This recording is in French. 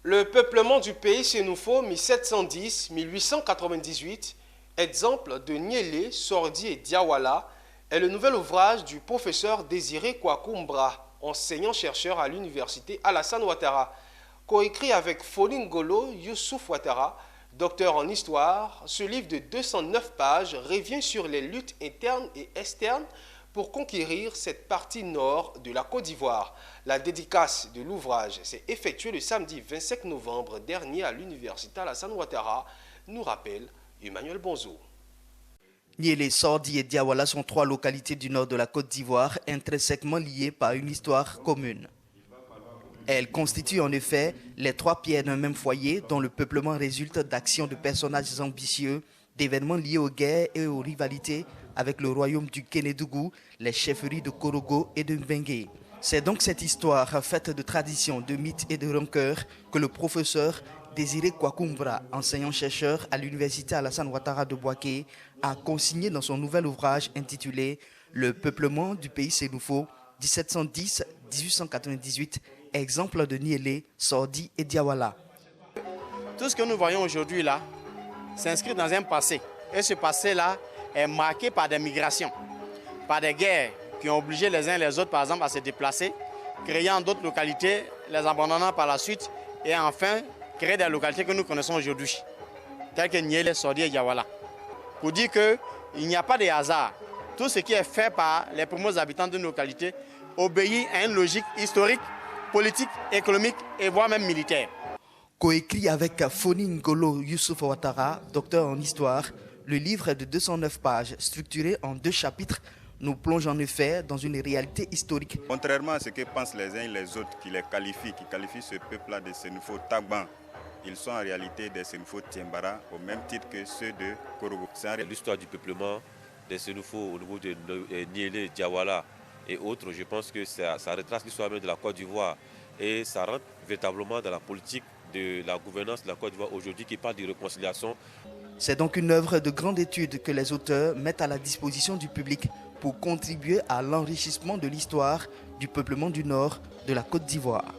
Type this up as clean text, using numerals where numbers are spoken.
Le peuplement du pays Sénoufo 1710-1898, exemple de Niélé, Sordi et Diawala, est le nouvel ouvrage du professeur Désiré Kwakumbra, enseignant-chercheur à l'université Alassane Ouattara. Coécrit avec Foline Golo Youssouf Ouattara, docteur en histoire, ce livre de 209 pages revient sur les luttes internes et externes pour conquérir cette partie nord de la Côte d'Ivoire. La dédicace de l'ouvrage s'est effectuée le samedi 25 novembre dernier à l'université Alassane Ouattara, nous rappelle Emmanuel Bonzo. Niélé, Sordi et Diawala sont trois localités du nord de la Côte d'Ivoire intrinsèquement liées par une histoire commune. Elles constituent en effet les trois pierres d'un même foyer dont le peuplement résulte d'actions de personnages ambitieux, d'événements liés aux guerres et aux rivalités avec le royaume du Kénédougou, les chefferies de Korogo et de Mbengue. C'est donc cette histoire faite de traditions, de mythes et de rancœurs que le professeur Désiré Kwakumbra, enseignant-chercheur à l'université Alassane Ouattara de Bouaké, a consigné dans son nouvel ouvrage intitulé « Le peuplement du pays Sénoufo 1710-1898, exemple de Niélé, Sordi et Diawala ». Tout ce que nous voyons aujourd'hui là s'inscrit dans un passé. Et ce passé-là est marqué par des migrations, par des guerres qui ont obligé les uns les autres, par exemple, à se déplacer, créant d'autres localités, les abandonnant par la suite, et enfin, créer des localités que nous connaissons aujourd'hui, telles que Niélé, Sordi et Diawala. Pour dire qu'il n'y a pas de hasard. Tout ce qui est fait par les premiers habitants de nos localités obéit à une logique historique, politique, économique et voire même militaire. Coécrit avec Foline Golo Youssouf Ouattara, docteur en histoire, le livre de 209 pages, structuré en 2 chapitres, nous plonge en effet dans une réalité historique. Contrairement à ce que pensent les uns et les autres qui qualifient ce peuple-là de Sénoufo Tagban, ils sont en réalité des Sénoufo Tiembara au même titre que ceux de Korogo. L'histoire du peuplement des Sénoufo au niveau de Niélé, Diawala et autres, je pense que ça retrace l'histoire même de la Côte d'Ivoire et ça rentre véritablement dans la politique de la gouvernance de la Côte d'Ivoire aujourd'hui qui parle de réconciliation. C'est donc une œuvre de grande étude que les auteurs mettent à la disposition du public pour contribuer à l'enrichissement de l'histoire du peuplement du nord de la Côte d'Ivoire.